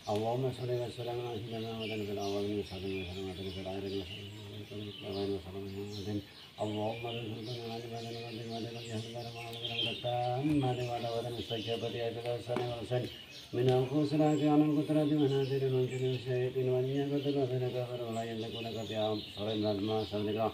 Allahumma sholli wa sallim ala sayyidina Muhammadin fil awwalin wa sallim wa sallam ala fil akhirin wa sallim wa sallam Allahumma rasulana ala ibadina wa ibadina jahannam wa ala al-qadam ma la wa la mustajabati ajal salam wa sallim min anfusina kana qudrati wa nadir wa jinn shayatin wa niyaqatu wa sanaka wa la yakuna ka bi'am salim al-ma sallallahu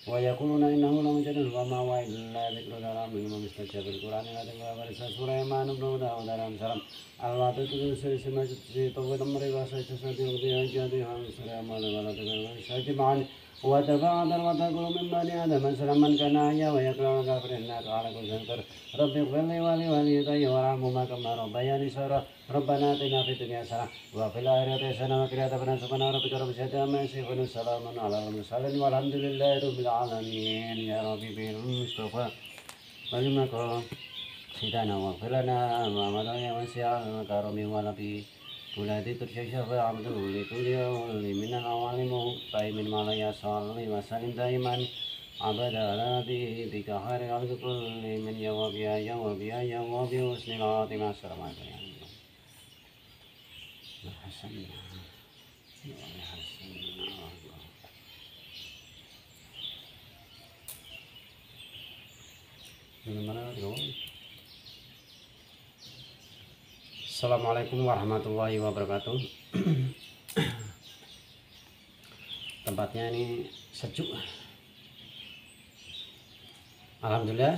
wa yaquluna innahu la mujadid wa ma wa illa dhikru dalam min mustajab al-quran wa barisa surah man ibn dalam salam Allah tu semua itu mereka sesuatu yang jadi ham surah man wala dengan sajman wa tabadar wa taqulu min bani adam salaman kana ya wa yaqulu ghafirna ala kulli shaykar rabbi ighfirli wa li walidayya warhamhuma kama rabbayani saghira rabbana atina fid dunya hasanah wa fil akhirati hasanah wa qina adzabannar subhana rabbika rabbil izzati amma yasifun salamun ala al-mursalin walhamdulillahi rabbil alamin ya rabbi bil mustafa walimakum sidana wa filana wa madaya wa siyal karami wa nabi buladi tersyasya wa abdul litulia minal awalimu taimin malaya salli wa salim daiman abada nabi bika hari al-kulli min ya wa biya ya wa biya ya wa bi husnil khatimah assalamualaikum Assalamualaikum warahmatullahi wabarakatuh. Tempatnya ini sejuk. Alhamdulillah,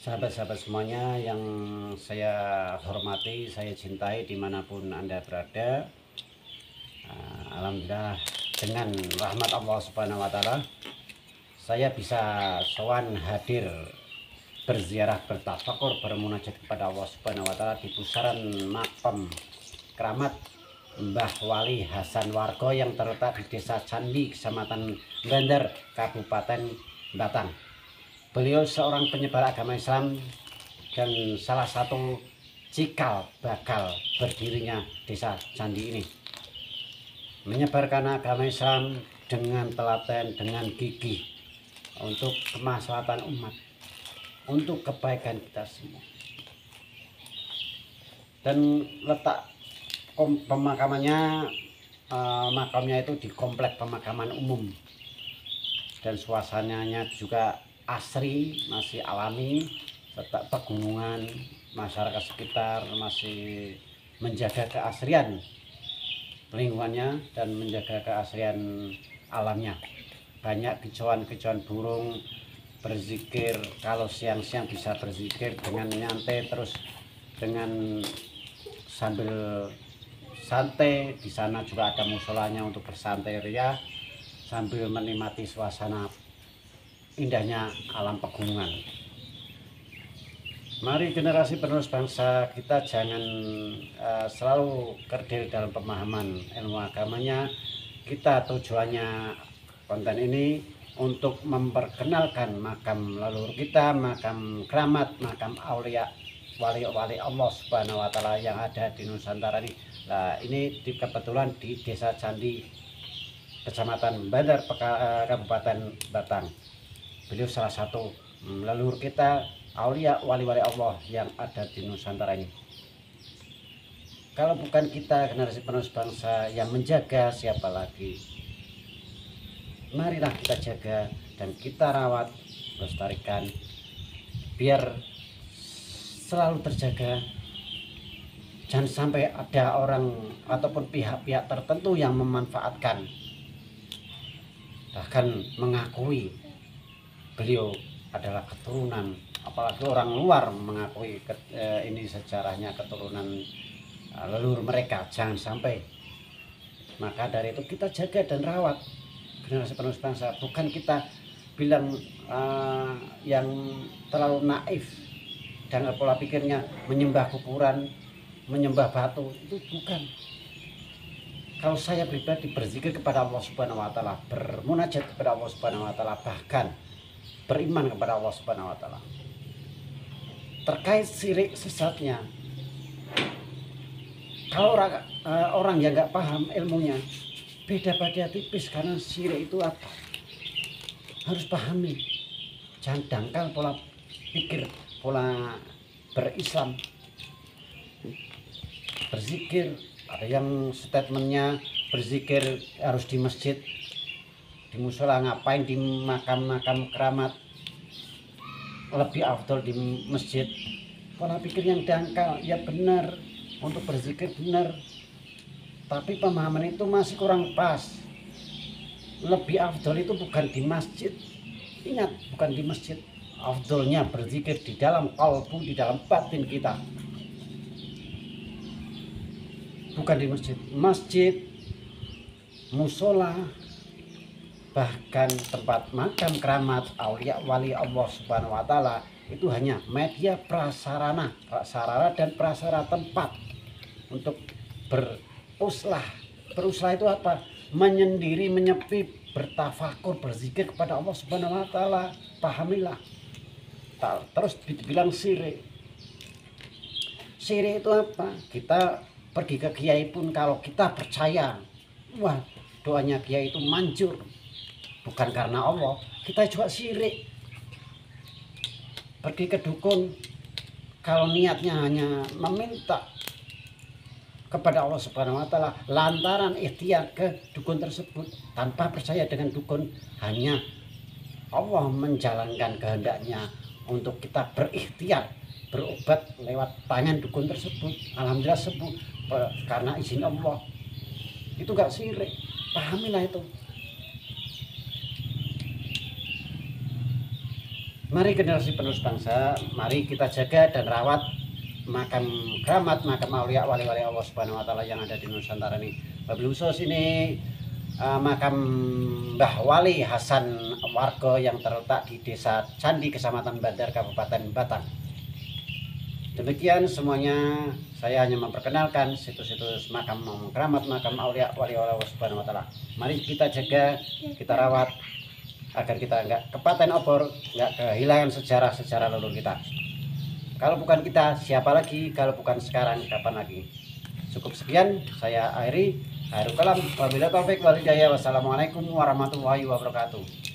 sahabat-sahabat semuanya yang saya hormati, saya cintai dimanapun Anda berada. Alhamdulillah, dengan rahmat Allah Subhanahu wa Ta'ala, saya bisa sowan hadir berziarah, bertafakur, bermunajat kepada Allah Subhanahu wa Ta'ala di pusaran makam keramat Mbah Wali Hasan Wargo yang terletak di Desa Candi, Kecamatan Bandar, Kabupaten Batang. Beliau seorang penyebar agama Islam dan salah satu cikal bakal berdirinya Desa Candi ini. Menyebarkan agama Islam dengan telaten, dengan gigih untuk kemaslahatan umat, untuk kebaikan kita semua. Dan letak pemakamannya, makamnya itu di komplek pemakaman umum, dan suasananya juga asri, masih alami, serta pegunungan, masyarakat sekitar masih menjaga keasrian lingkungannya dan menjaga keasrian alamnya. Banyak kicauan-kicauan burung berzikir, kalau siang-siang bisa berzikir dengan nyantai, terus dengan sambil santai. Di sana juga ada musolanya untuk bersantai ria sambil menikmati suasana indahnya alam pegunungan. Mari generasi penerus bangsa kita jangan selalu kerdil dalam pemahaman ilmu agamanya. Kita tujuannya konten ini untuk memperkenalkan makam leluhur kita, makam keramat, makam aulia, wali-wali Allah Subhanahu wa Ta'ala yang ada di Nusantara ini. Nah, ini kebetulan di Desa Candi, Kecamatan Bandar, Kabupaten Batang. Beliau salah satu leluhur kita, aulia, wali-wali Allah yang ada di Nusantara ini. Kalau bukan kita generasi penerus bangsa yang menjaga, siapa lagi? Marilah kita jaga dan kita rawat, lestarikan biar selalu terjaga. Jangan sampai ada orang ataupun pihak-pihak tertentu yang memanfaatkan, bahkan mengakui beliau adalah keturunan, apalagi orang luar mengakui ini sejarahnya keturunan leluhur mereka. Jangan sampai. Maka dari itu kita jaga dan rawat generasi penerus bangsa. Bukan kita bilang yang terlalu naif dan pola pikirnya menyembah kuburan, menyembah batu, itu bukan. Kalau saya pribadi berzikir kepada Allah Subhanahu wa Ta'ala, bermunajat kepada Allah Subhanahu wa Ta'ala, bahkan beriman kepada Allah Subhanahu wa Ta'ala. Terkait syirik sesatnya, Kalau orang yang nggak paham ilmunya, beda tipis, karena syirik itu apa? Harus pahami. Jangan dangkal pola pikir, pola berislam. Berzikir, ada yang statementnya berzikir harus di masjid, di musola. Ngapain di makam-makam keramat? Lebih afdol di masjid. Pola pikir yang dangkal. Ya benar, untuk berzikir benar, tapi pemahaman itu masih kurang pas. Lebih afdol itu bukan di masjid. Ingat, bukan di masjid. Afdolnya berzikir di dalam kalbu, di dalam batin kita, bukan di masjid. Masjid, musola, bahkan tempat makam keramat aulia wali Allah Subhanahu wa taala itu hanya media prasarana dan prasarana tempat untuk beruslah. Beruslah itu apa? Menyendiri, menyepi, bertafakur, berzikir kepada Allah Subhanahu wa taala. Pahamilah. Terus dibilang syirik. Syirik itu apa? Kita pergi ke kiai pun kalau kita percaya, wah, doanya kiai itu manjur, bukan karena Allah, kita juga syirik. Pergi ke dukun, kalau niatnya hanya meminta kepada Allah Subhanahu wa taala, lantaran ikhtiar ke dukun tersebut tanpa percaya dengan dukun, hanya Allah menjalankan kehendaknya untuk kita berikhtiar berobat lewat tangan dukun tersebut, alhamdulillah sembuh karena izin Allah. Itu gak syirik. Pahamilah itu. Mari generasi penerus bangsa, mari kita jaga dan rawat makam keramat, makam aulia wali-wali Allah Subhanahu wa taala yang ada di Nusantara ini. Wabil khusus ini makam Mbah Wali Hasan Warga yang terletak di Desa Candi, Kecamatan Bandar, Kabupaten Batang. Demikian semuanya, saya hanya memperkenalkan situs-situs makam keramat, makam aulia wali Allah Subhanahu wa taala. Mari kita jaga, kita rawat agar kita enggak kepaten obor, enggak kehilangan sejarah-sejarah leluhur kita. Kalau bukan kita, siapa lagi? Kalau bukan sekarang, kapan lagi? Cukup sekian, saya akhiri. Akhirul kalam, wabillahi taufik wal hidayah. Wassalamualaikum warahmatullahi wabarakatuh.